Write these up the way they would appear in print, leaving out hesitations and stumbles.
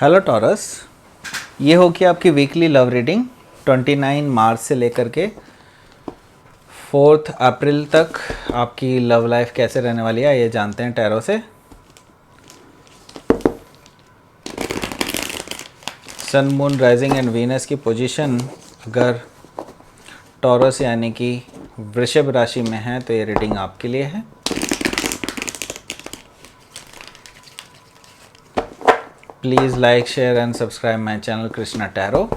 Hello taurus, ये होगी आपकी वीकली लव रीडिंग 29 मार्च से लेकर के 4 अप्रैल तक। आपकी लव लाइफ कैसे रहने वाली है ये जानते हैं टैरो से। सन, मून, राइजिंग एंड वीनस की पोजीशन अगर टॉरस यानी कि वृषभ राशि में है तो ये रीडिंग आपके लिए है। Please like, share and subscribe my channel Krishna tarot.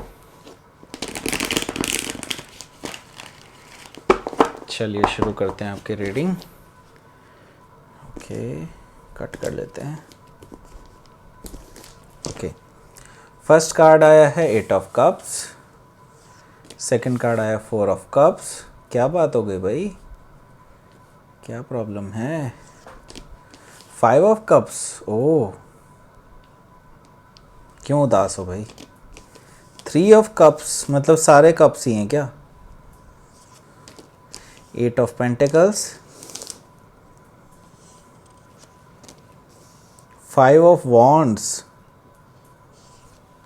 चलिए शुरू करते हैं आपकी रीडिंग। ओके, कट कर लेते हैं। ओके, फर्स्ट कार्ड आया है 8 ऑफ कप्स, सेकंड कार्ड आया 4 ऑफ कप्स। क्या बात हो गई भाई, क्या प्रॉब्लम है? 5 ऑफ कप्स, ओह क्यों उदास हो भाई? 3 ऑफ कप्स मतलब सारे कप्स ही हैं क्या? 8 of pentacles, 5 of wands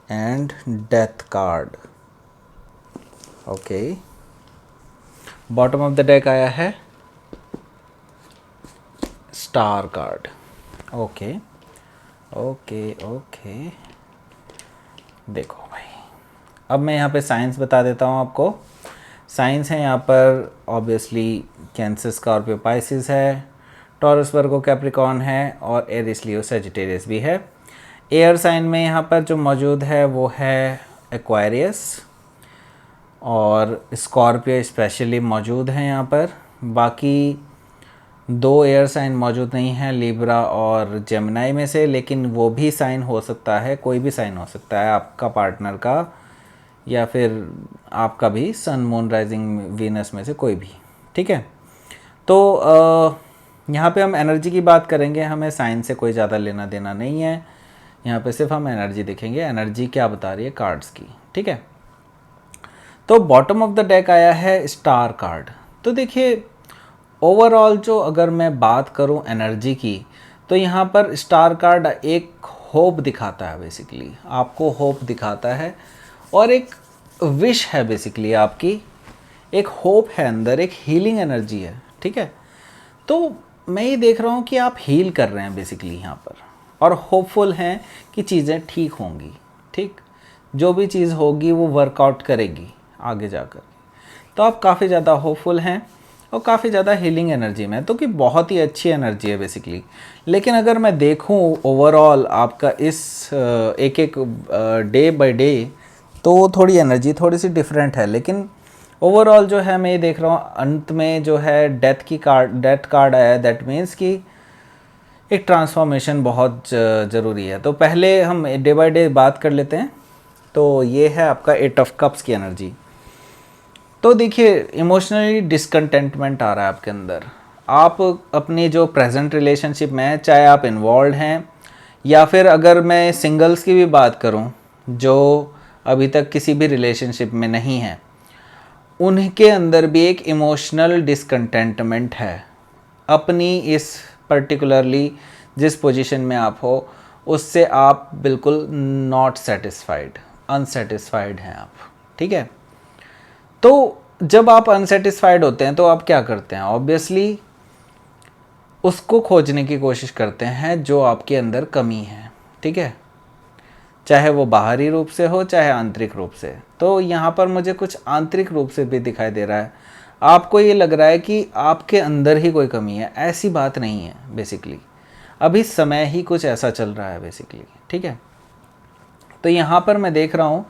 and death card. Okay, bottom of the deck आया है star card. Okay okay okay, देखो भाई, अब मैं यहाँ पे साइंस बता देता हूँ आपको। साइंस है यहाँ पर ऑब्वियसली कैंसर, स्कॉर्पियो, पाइसिस है, टॉरस, वर्गो, कैप्रिकॉर्न है और एरिस, लियो, सजिटेरियस भी है। एयर साइन में यहाँ पर जो मौजूद है वो है एक्वायरियस और स्कॉर्पियो स्पेशली मौजूद है यहाँ पर। बाकी 2 एयर साइन मौजूद नहीं है, लिब्रा और जेमिनाई में से, लेकिन वो भी साइन हो सकता है, कोई भी साइन हो सकता है, आपका पार्टनर का या फिर आपका भी, सन, मून, राइजिंग, वीनस में से कोई भी। ठीक है, तो यहाँ पे हम एनर्जी की बात करेंगे, हमें साइन से कोई ज़्यादा लेना देना नहीं है। यहाँ पे सिर्फ हम एनर्जी देखेंगे, एनर्जी क्या बता रही है कार्ड्स की। ठीक है, तो बॉटम ऑफ द डेक आया है स्टार कार्ड। तो देखिए, ओवरऑल जो अगर मैं बात करूं एनर्जी की, तो यहाँ पर स्टार कार्ड एक होप दिखाता है, बेसिकली आपको होप दिखाता है और एक विश है, बेसिकली आपकी एक होप है अंदर, एक हीलिंग एनर्जी है। ठीक है, तो मैं ये देख रहा हूँ कि आप हील कर रहे हैं बेसिकली यहाँ पर और होपफुल हैं कि चीज़ें ठीक होंगी। ठीक, जो भी चीज़ होगी वो वर्कआउट करेगी आगे जाकर। तो आप काफ़ी ज़्यादा होपफुल हैं और काफ़ी ज़्यादा हीलिंग एनर्जी में, तो कि बहुत ही अच्छी एनर्जी है बेसिकली। लेकिन अगर मैं देखूं ओवरऑल आपका इस एक एक डे बाय डे, तो थोड़ी एनर्जी थोड़ी सी डिफरेंट है। लेकिन ओवरऑल जो है मैं ये देख रहा हूँ अंत में जो है डेथ कार्ड आया है। दैट मीन्स कि एक ट्रांसफॉर्मेशन बहुत ज़रूरी है। तो पहले हम डे बाय डे बात कर लेते हैं। तो ये है आपका 8 ऑफ कप्स की एनर्जी। तो देखिए, इमोशनली डिसकंटेंटमेंट आ रहा है आपके अंदर। आप अपनी जो प्रेजेंट रिलेशनशिप में है, चाहे आप इन्वॉल्व हैं या फिर अगर मैं सिंगल्स की भी बात करूं जो अभी तक किसी भी रिलेशनशिप में नहीं है, उनके अंदर भी एक इमोशनल डिसकंटेंटमेंट है अपनी इस पर्टिकुलरली जिस पोजीशन में आप हो उससे। आप बिल्कुल नॉट सेटिस्फाइड, अनसेटिस्फाइड हैं आप। ठीक है, तो जब आप अनसेटिस्फाइड होते हैं तो आप क्या करते हैं? ऑब्वियसली उसको खोजने की कोशिश करते हैं जो आपके अंदर कमी है। ठीक है, चाहे वो बाहरी रूप से हो चाहे आंतरिक रूप से। तो यहाँ पर मुझे कुछ आंतरिक रूप से भी दिखाई दे रहा है। आपको ये लग रहा है कि आपके अंदर ही कोई कमी है, ऐसी बात नहीं है बेसिकली। अभी समय ही कुछ ऐसा चल रहा है बेसिकली। ठीक है, तो यहाँ पर मैं देख रहा हूँ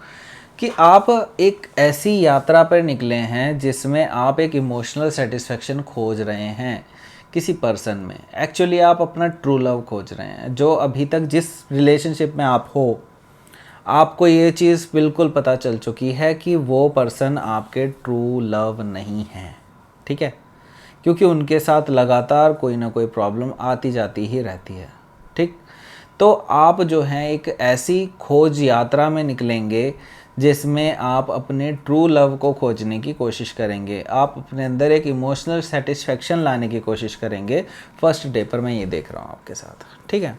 कि आप एक ऐसी यात्रा पर निकले हैं जिसमें आप एक इमोशनल सेटिस्फेक्शन खोज रहे हैं किसी पर्सन में। एक्चुअली आप अपना ट्रू लव खोज रहे हैं। जो अभी तक जिस रिलेशनशिप में आप हो, आपको ये चीज़ बिल्कुल पता चल चुकी है कि वो पर्सन आपके ट्रू लव नहीं है। ठीक है, क्योंकि उनके साथ लगातार कोई ना कोई प्रॉब्लम आती जाती ही रहती है। ठीक, तो आप जो हैं एक ऐसी खोज यात्रा में निकलेंगे जिसमें आप अपने ट्रू लव को खोजने की कोशिश करेंगे। आप अपने अंदर एक इमोशनल सेटिस्फेक्शन लाने की कोशिश करेंगे। फर्स्ट डे पर मैं ये देख रहा हूँ आपके साथ। ठीक है,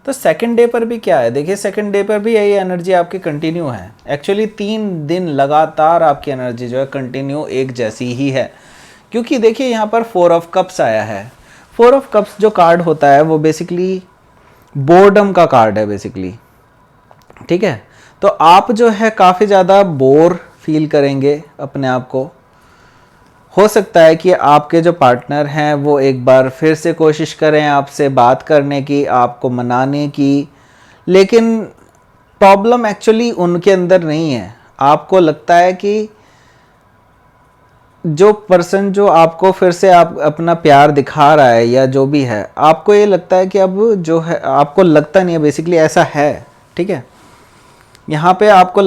तो सेकंड डे पर भी क्या है, देखिए सेकंड डे पर भी यही एनर्जी आपकी कंटिन्यू है। एक्चुअली 3 दिन लगातार आपकी एनर्जी जो है कंटिन्यू एक जैसी ही है, क्योंकि देखिए यहाँ पर 4 ऑफ कप्स आया है। 4 ऑफ कप्स जो कार्ड होता है वो बेसिकली बोर्डम का कार्ड है बेसिकली, ठीक है। तो आप जो है काफ़ी ज़्यादा बोर फील करेंगे अपने आप को। हो सकता है कि आपके जो पार्टनर हैं वो एक बार फिर से कोशिश करें आपसे बात करने की, आपको मनाने की, लेकिन प्रॉब्लम एक्चुअली उनके अंदर नहीं है। आपको लगता है कि जो पर्सन जो आपको फिर से आप अपना प्यार दिखा रहा है या जो भी है, आपको ये लगता है कि अब जो है, आपको लगता नहीं है बेसिकली ऐसा है, ठीक है। यहाँ पे आपको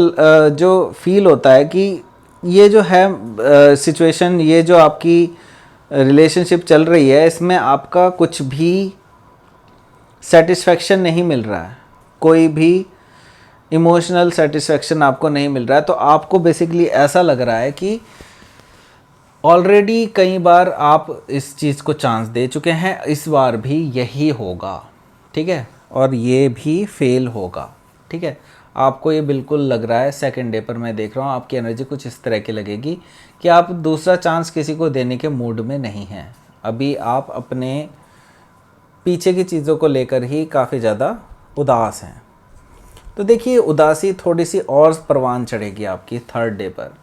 जो फील होता है कि ये जो है सिचुएशन, ये जो आपकी रिलेशनशिप चल रही है, इसमें आपका कुछ भी सेटिस्फेक्शन नहीं मिल रहा है, कोई भी इमोशनल सेटिस्फेक्शन आपको नहीं मिल रहा है। तो आपको बेसिकली ऐसा लग रहा है कि ऑलरेडी कई बार आप इस चीज़ को चांस दे चुके हैं, इस बार भी यही होगा, ठीक है, और ये भी फेल होगा, ठीक है। आपको ये बिल्कुल लग रहा है। सेकंड डे पर मैं देख रहा हूँ आपकी एनर्जी कुछ इस तरह की लगेगी कि आप दूसरा चांस किसी को देने के मूड में नहीं हैं। अभी आप अपने पीछे की चीज़ों को लेकर ही काफ़ी ज़्यादा उदास हैं। तो देखिए उदासी थोड़ी सी और परवान चढ़ेगी आपकी थर्ड डे पर।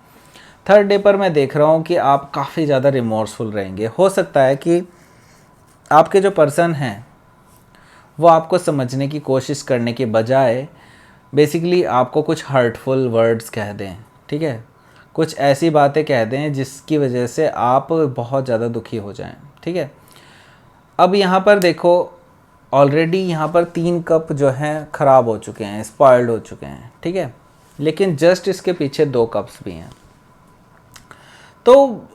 थर्ड डे पर मैं देख रहा हूँ कि आप काफ़ी ज़्यादा रिमोर्सफुल रहेंगे। हो सकता है कि आपके जो पर्सन हैं वो आपको समझने की कोशिश करने के बजाय बेसिकली आपको कुछ हर्टफुल वर्ड्स कह दें, ठीक है, कुछ ऐसी बातें कह दें जिसकी वजह से आप बहुत ज़्यादा दुखी हो जाएं, ठीक है। अब यहाँ पर देखो ऑलरेडी यहाँ पर 3 कप जो हैं ख़राब हो चुके हैं, स्पॉइल्ड हो चुके हैं, ठीक है, लेकिन जस्ट इसके पीछे 2 कप्स भी हैं। तो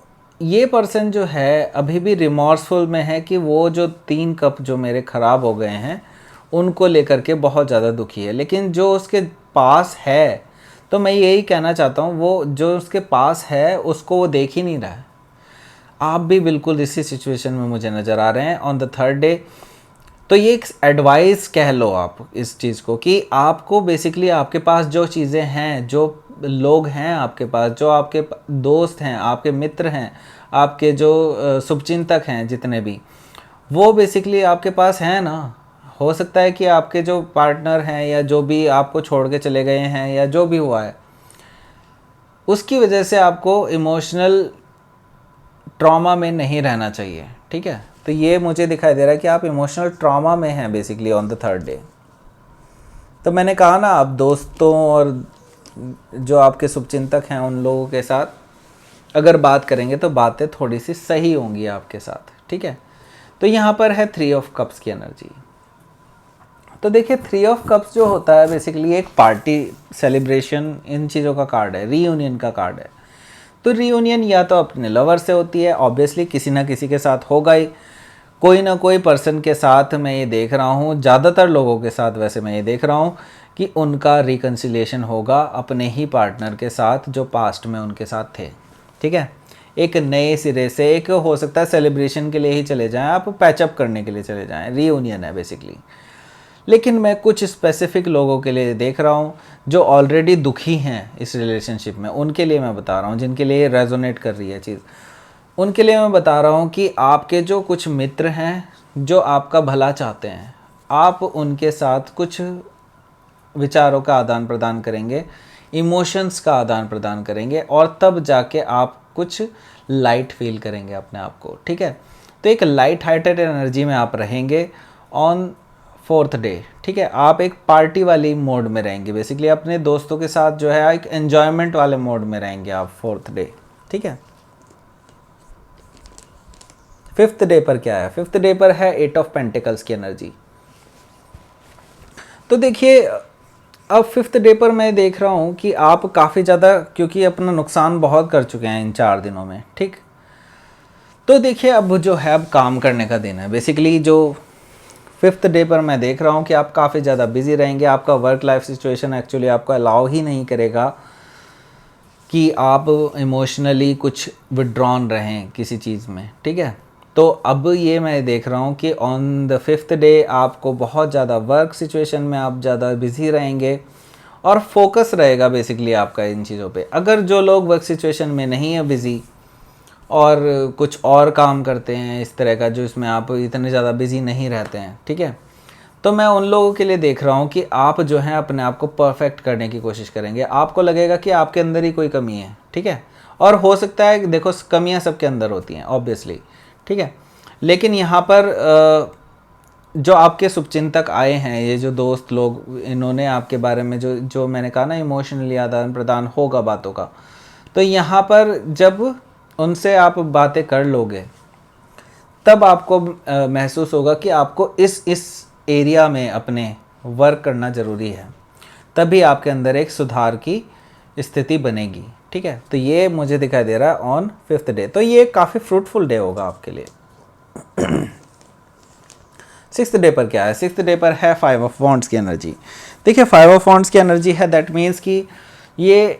ये पर्सन जो है अभी भी रिमॉर्सफुल में है कि वो जो 3 कप जो मेरे ख़राब हो गए हैं उनको लेकर के बहुत ज़्यादा दुखी है। लेकिन जो उसके पास है, तो मैं यही कहना चाहता हूँ, वो जो उसके पास है उसको वो देख ही नहीं रहा है। आप भी बिल्कुल इसी सिचुएशन में मुझे नज़र आ रहे हैं ऑन द थर्ड डे। तो ये एक एडवाइस कह लो आप इस चीज़ को कि आपको बेसिकली आपके पास जो चीज़ें हैं, जो लोग हैं आपके पास, जो आपके दोस्त हैं, आपके मित्र हैं, आपके जो शुभचिंतक हैं जितने भी, वो बेसिकली आपके पास हैं ना। हो सकता है कि आपके जो पार्टनर हैं या जो भी आपको छोड़ के चले गए हैं या जो भी हुआ है उसकी वजह से आपको इमोशनल ट्रॉमा में नहीं रहना चाहिए, ठीक है। तो ये मुझे दिखाई दे रहा है कि आप इमोशनल ट्रॉमा में हैं basically on the third day. तो मैंने कहा ना, आप दोस्तों और जो आपके शुभचिंतक हैं उन लोगों के साथ अगर बात करेंगे तो बातें थोड़ी सी सही होंगी आपके साथ, ठीक है। तो यहाँ पर है 3 ऑफ कप्स की एनर्जी। तो देखिए 3 ऑफ कप्स जो होता है बेसिकली एक पार्टी, सेलिब्रेशन, इन चीज़ों का कार्ड है, रीयूनियन का कार्ड है। तो रीयूनियन या तो अपने लवर से होती है, ऑब्वियसली किसी ना किसी के साथ होगा ही, कोई ना कोई पर्सन के साथ मैं ये देख रहा हूँ, ज़्यादातर लोगों के साथ वैसे मैं ये देख रहा हूँ कि उनका रिकन्सिलिएशन होगा अपने ही पार्टनर के साथ जो पास्ट में उनके साथ थे, ठीक है। एक नए सिरे से, एक हो सकता है सेलिब्रेशन के लिए ही चले जाएं, आप पैचअप करने के लिए चले जाएं, रीयूनियन है बेसिकली। लेकिन मैं कुछ स्पेसिफिक लोगों के लिए देख रहा हूँ जो ऑलरेडी दुखी हैं इस रिलेशनशिप में, उनके लिए मैं बता रहा हूँ, जिनके लिए रेजोनेट कर रही है चीज़, उनके लिए मैं बता रहा हूँ कि आपके जो कुछ मित्र हैं जो आपका भला चाहते हैं, आप उनके साथ कुछ विचारों का आदान प्रदान करेंगे, इमोशंस का आदान प्रदान करेंगे, और तब जाके आप कुछ लाइट फील करेंगे अपने आप को, ठीक है। तो एक लाइट हार्टेड एनर्जी में आप रहेंगे ऑन 4th डे, ठीक है। आप एक पार्टी वाली मोड में रहेंगे बेसिकली, अपने दोस्तों के साथ जो है एक एन्जॉयमेंट वाले मोड में रहेंगे आप 4th डे, ठीक है। 5th डे पर क्या है? 5th डे पर है 8 ऑफ पेंटिकल्स की एनर्जी। तो देखिए अब 5th डे पर मैं देख रहा हूँ कि आप काफ़ी ज़्यादा, क्योंकि अपना नुकसान बहुत कर चुके हैं इन 4 दिनों में, ठीक। तो देखिए अब जो है अब काम करने का दिन है बेसिकली। जो 5th डे पर मैं देख रहा हूँ कि आप काफ़ी ज़्यादा बिजी रहेंगे, आपका वर्क लाइफ सिचुएशन एक्चुअली आपको अलाउ ही नहीं करेगा कि आप इमोशनली कुछ विड्रॉन रहें किसी चीज़ में, ठीक है। तो अब ये मैं देख रहा हूँ कि ऑन द 5th डे आपको बहुत ज़्यादा वर्क सिचुएशन में आप ज़्यादा बिजी रहेंगे और फोकस रहेगा बेसिकली आपका इन चीज़ों पे। अगर जो लोग वर्क सिचुएशन में नहीं है बिज़ी और कुछ और काम करते हैं इस तरह का जो इसमें आप इतने ज़्यादा बिज़ी नहीं रहते हैं, ठीक है, तो मैं उन लोगों के लिए देख रहा हूँ कि आप जो है अपने आप को परफेक्ट करने की कोशिश करेंगे। आपको लगेगा कि आपके अंदर ही कोई कमी है, ठीक है, और हो सकता है देखो कमियाँ सबके अंदर होती हैं ऑब्वियसली, ठीक है, लेकिन यहाँ पर जो आपके शुभचिंतक आए हैं, ये जो दोस्त लोग, इन्होंने आपके बारे में जो जो मैंने कहा ना इमोशनली आदान प्रदान होगा बातों का, तो यहाँ पर जब उनसे आप बातें कर लोगे तब आपको महसूस होगा कि आपको इस एरिया में अपने वर्क करना ज़रूरी है, तभी आपके अंदर एक सुधार की स्थिति बनेगी, ठीक है। तो ये मुझे दिखाई दे रहा है ऑन 5th डे, तो ये काफ़ी फ्रूटफुल डे होगा आपके लिए। 6th डे पर क्या है? 6th डे पर है 5 ऑफ वॉन्ड्स की एनर्जी। देखिए 5 ऑफ वॉन्ड्स की एनर्जी है, दैट मीन्स कि ये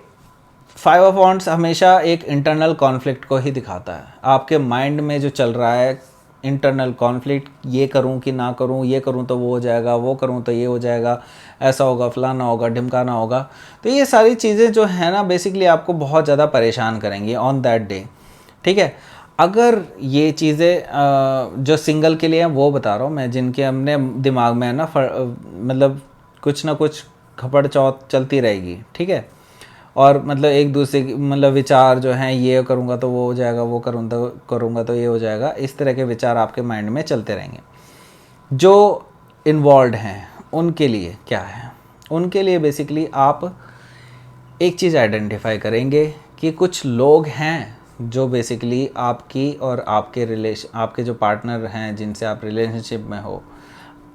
5 ऑफ वॉन्ड्स हमेशा एक इंटरनल कॉन्फ्लिक्ट को ही दिखाता है। आपके माइंड में जो चल रहा है इंटरनल कॉन्फ्लिक्ट, ये करूं कि ना करूं, ये करूं तो वो हो जाएगा, वो करूं तो ये हो जाएगा, ऐसा होगा, फलाना होगा, ढिमकाना होगा, तो ये सारी चीज़ें जो है ना बेसिकली आपको बहुत ज़्यादा परेशान करेंगी ऑन दैट डे, ठीक है। अगर ये चीज़ें जो सिंगल के लिए हैं वो बता रहा हूँ मैं, जिनके हमने दिमाग में है ना मतलब कुछ ना कुछ खपड़ चौथ चलती रहेगी, ठीक है, और मतलब एक दूसरे की मतलब विचार जो हैं, ये करूँगा तो वो हो जाएगा, वो करूँगा तो ये हो जाएगा, इस तरह के विचार आपके माइंड में चलते रहेंगे। जो इन्वॉल्व हैं उनके लिए क्या है? उनके लिए बेसिकली आप एक चीज़ आइडेंटिफाई करेंगे कि कुछ लोग हैं जो बेसिकली आपकी और आपके जो पार्टनर हैं जिनसे आप रिलेशनशिप में हो,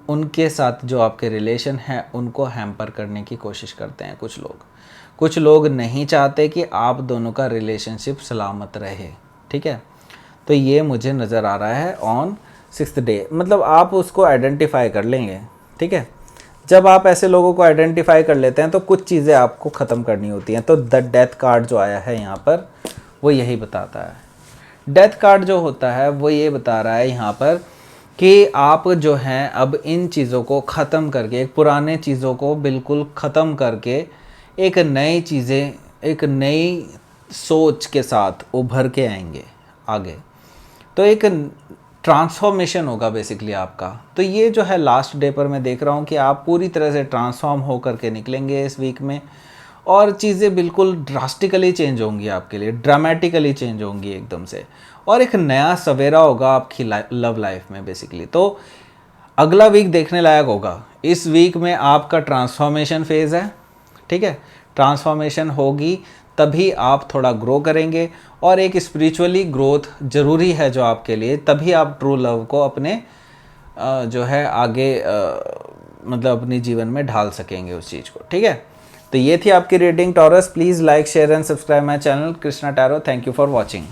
उनके साथ जो आपके रिलेशन हैं उनको हैम्पर करने की कोशिश करते हैं कुछ लोग नहीं चाहते कि आप दोनों का रिलेशनशिप सलामत रहे, ठीक है। तो ये मुझे नज़र आ रहा है ऑन 6th डे, मतलब आप उसको आइडेंटिफाई कर लेंगे, ठीक है। जब आप ऐसे लोगों को आइडेंटिफाई कर लेते हैं तो कुछ चीज़ें आपको ख़त्म करनी होती हैं। तो द डेथ कार्ड जो आया है यहाँ पर वो यही बताता है। डेथ कार्ड जो होता है वो ये बता रहा है यहाँ पर कि आप जो हैं अब इन चीज़ों को ख़त्म करके, एक पुराने चीज़ों को बिल्कुल ख़त्म करके एक नई सोच के साथ उभर के आएंगे आगे। तो एक ट्रांसफॉर्मेशन होगा बेसिकली आपका। तो ये जो है लास्ट डे पर मैं देख रहा हूँ कि आप पूरी तरह से ट्रांसफॉर्म होकर के निकलेंगे इस वीक में, और चीज़ें बिल्कुल ड्रास्टिकली चेंज होंगी आपके लिए, ड्रामेटिकली चेंज होंगी एकदम से, और एक नया सवेरा होगा आपकी लव लाइफ में बेसिकली। तो अगला वीक देखने लायक होगा। इस वीक में आपका ट्रांसफॉर्मेशन फेज़ है, ठीक है। ट्रांसफॉर्मेशन होगी तभी आप थोड़ा ग्रो करेंगे, और एक स्पिरिचुअली ग्रोथ ज़रूरी है जो आपके लिए, तभी आप ट्रू लव को अपने जो है आगे मतलब अपने जीवन में ढाल सकेंगे उस चीज़ को, ठीक है। तो ये थी आपकी reading taurus. Please like, share and subscribe my channel Krishna tarot. Thank you for watching.